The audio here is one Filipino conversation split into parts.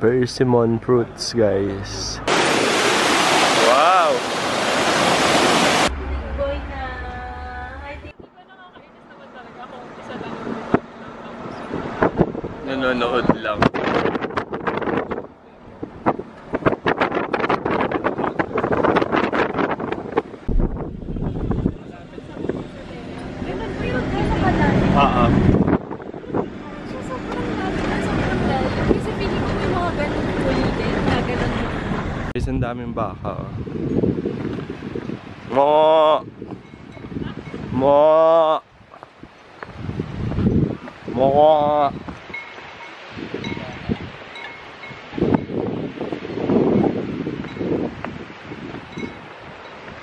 Persimmon fruits, guys. Wow! Boy na. I think iba nakakainis naman talaga kung isa lang yung Nanonood lang. Guys, ang daming baka. Mo! Mo! Mo!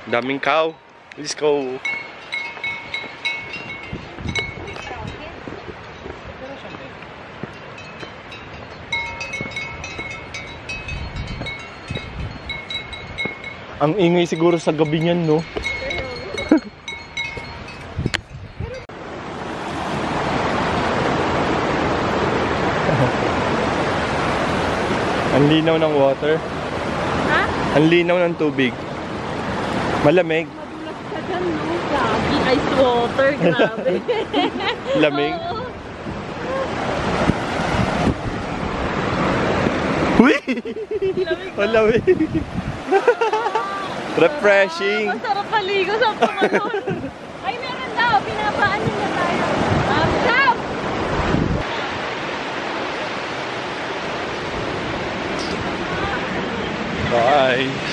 Daming cow. Let's go. Ang ingay siguro sa gabi niyan, no? Ang linaw ng water. Ha? Ang linaw ng tubig. Malamig. Madulas ka dyan, no? Grabe, ice water, grabe. Lamig. Uy! Malamig. Refreshing. Masarap maligo sa pangalon. Ay, meron daw. Pinapaan nila tayo. Stop! Guys.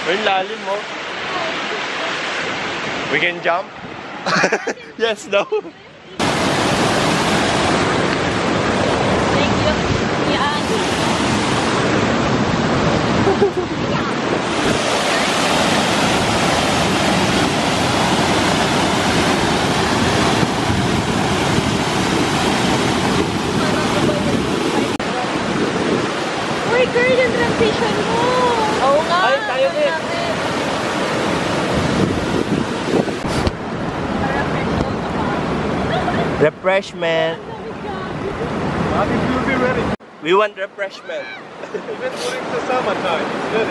Ay, lalim mo. We can jump? Yes, no? Thank you. Yan. Uy, girl, yung transition mo. Oo nga. Ay, tayo din. Refreshment. You'll be ready. We want refreshment. Even during the summertime, it's good.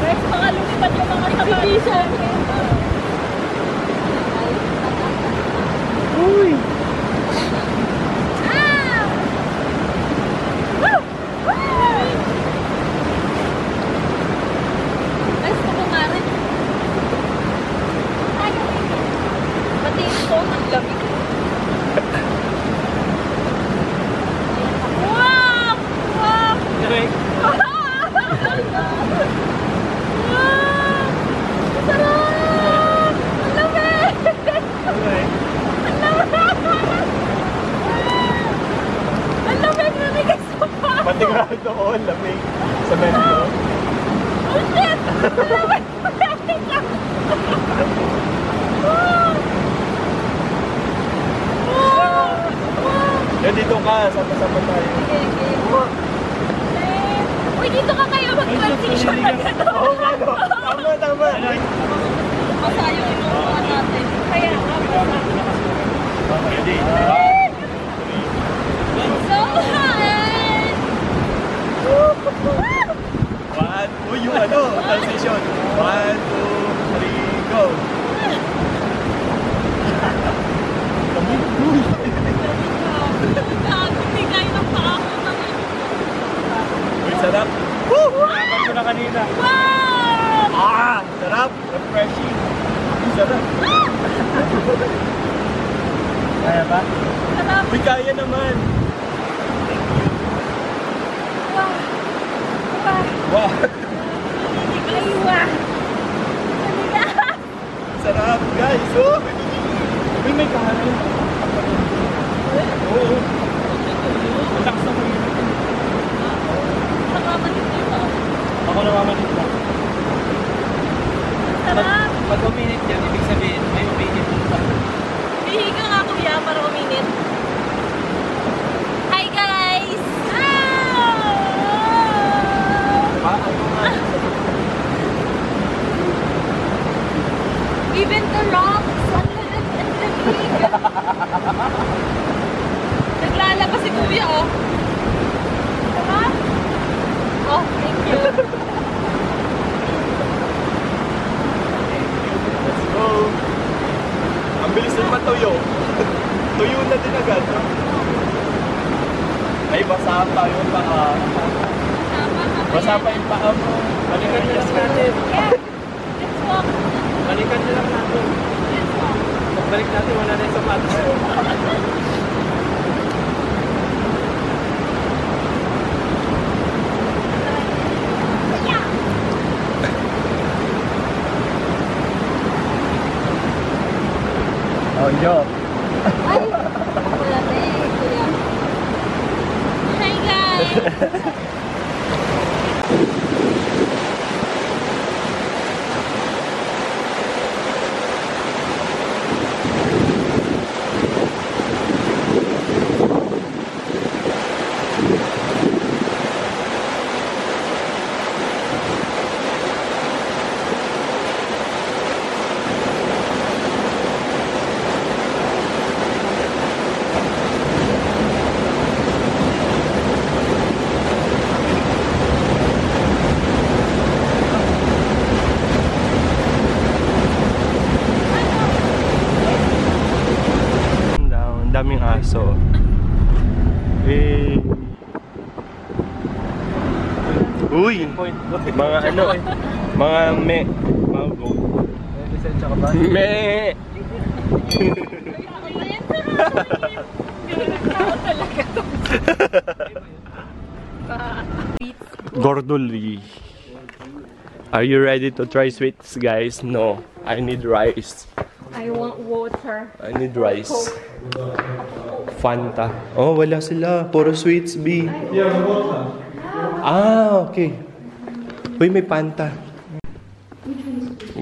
Guys, baka lumipad yung mga competition. Uy! Ah! Woo! Woo! Guys, kumarin. Pati yung phone ang lamig. Wow! Wow! Direk. Sarap! Ang lamig! Ang lamig! Namigay sa pa! Pati nga doon, lamig. Sa mento. Oh shit! Ang lamig! Lamig ka! Dito ka, sama-sama tayo. Uy, dito ka kayo mag-transition na gano'n. Oo nga, no? Tama, tama. Masayo yung mga natin. Kaya, Ready? so hot! One, uy, yung ano, transition. 1, 2, 3, go. Bigay ng paa ko naman. Uy, sarap. Woo! Naman ko na kanina. Wow! Ah, sarap. Refreshing. Sarap. Kaya ba? Sarap! Uy, kaya naman. Wow! Wow! Wow. Ay, wow! Sarap, guys. Oh. Uy, may kahanin. Oo. Relax na kayo. Nakamanit dito. Ako namamanit lang. Sarap! Pag uminit yan, ibig sabihin, may uminit pa. Hihiga nga kuya para uminit. Hi guys! Ah! si Kuya, oh. Diba? Oh, thank you. Let's go. Ang bilis din matuyo. Tuyo na din agad. Ay, basa pa yung paa. Basa pa yung paa mo. Balikan na lang natin. Yeah. Let's walk. Balikan na lang natin. Let's walk. Pagbalik natin, wala na yung sapatos. Oh, yo. Ay! Wala na eh, Kuya. Hi, guys! Daming aso. Eh. Uy! Mga ano, mga mga goat. May lisensya ka ba? Me! Gordoli. Are you ready to try sweets, guys? No. I need rice. I want water. I need rice. Fanta. Oh, wala sila. Puro sweets, B. Yeah, water. Ah, okay. Uy, may Fanta.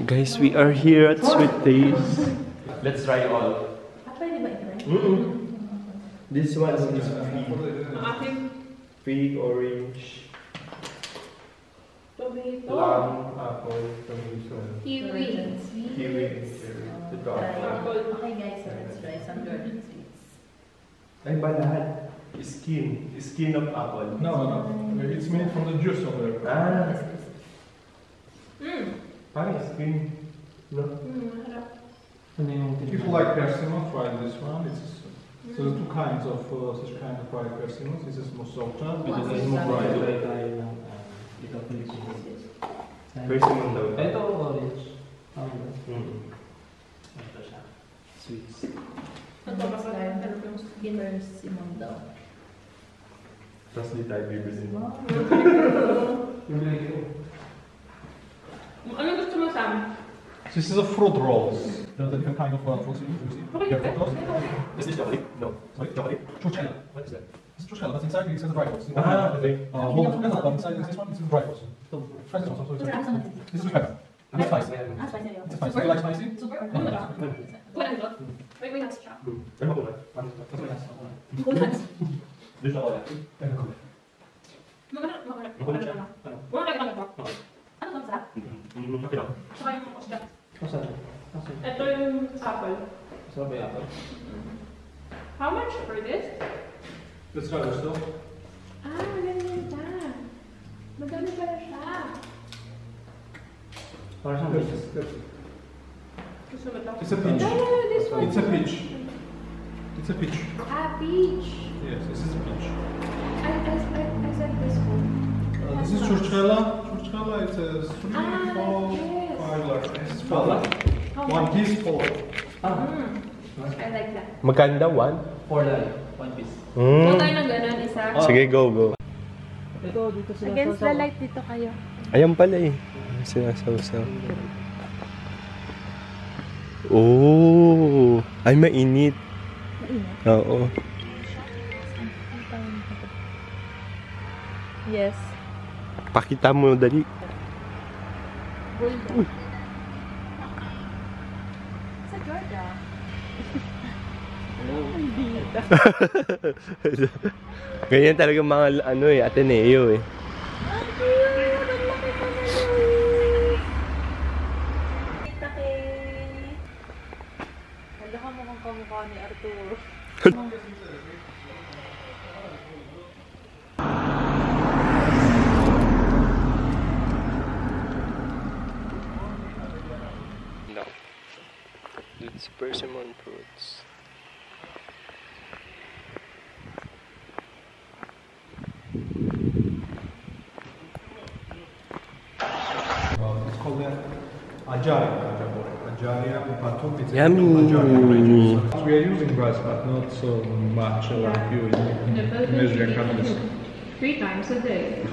Guys, we are here at Sweet Days. Let's try all. This one is free. Free orange. Plum, apple, tomato. Kiwi. Kiwi. The dark one. Okay guys, so let's try some Jordan sweets. Ay, ba lahat? Skin. Skin of apple. No. It's made from the juice of it. Ah. Parang skin. No? Ano yung If you like persimmon, try this one. So there's two kinds of such kind of fried persimmons. This is more softer. This is more Try dry. tayo ng ito, Philippines. Persimmon daw. Ito, orange. Ito siya. Sweets. Ito mas tayo, pero yung skinner simon daw. Tapos di tayo bibili. Ano gusto mo, Sam? This is a fruit rolls. There are different kind of fruits. Here, fruit Is this chocolate? No. Sorry, Chocolate? Churchella. What is that? This is churchella, but inside it's dry fruits. Ah, okay. Hold together, but inside this one, it's dry fruits. Try this one. This is churchella. It's spicy. Ah, spicy yun. It's spicy. Do you like spicy? Super. Wala ito. May nuts siya. Ano ko ba? Doon ako lang. Makulit siya. Ano? Wala kayo lang ito. Ano ba sa? Okay lang. Saka yung osda. Asan? Ito yung apple. Saan ba yung How much for this? Let's try this though. Ah, ganyan siya. Magkano pala siya? Para saan This- ba? Gusto mo ito? It's a peach. No, this one. It's a peach. It's a peach. Ah, peach. Yes, this is a peach. I said this one. This is churchella. Churchella, it's a 3, Ah, 4, yes. 5 like this. It's 4. How One much? piece, 4. I like that. Magkanda? One? 4 lang. 1 piece. Kung tayo ng ganun, isa. Sige, go, go. Ito, dito sila. Against the light dito kayo. Ayan pala eh. Sinasaw-saw. Oh! Ay, mainit. Mainit? Oo. Yes. Pakita mo, dali. Golden. Sa Georgia. Ganyan talaga mga ano eh, Ateneo eh. Kita kay... Hala ka mukhang kamukha ni Arturo. persimmon fruits. It's called Ajaria. Ajaria Patum. It's Yummy. Ajaria region. We are using rice, but not so much like you in measuring countries. 3 times a day.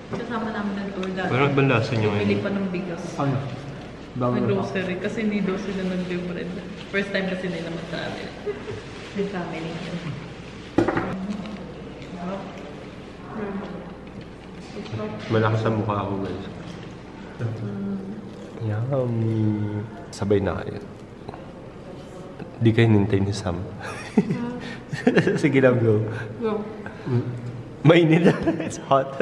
Kasama namin ng tour dati. Parang banlasa nyo Bili ngayon. pa ng bigas. Ano? Sa grocery. Kasi hindi daw sila nag-libre. First time kasi nila mag-travel. Yung family. Malakas ang mukha ako guys. Yummy. Sabay na kayo. Di kayo nintay ni Sam. Sige lang, go. Go. Mainit. It's hot.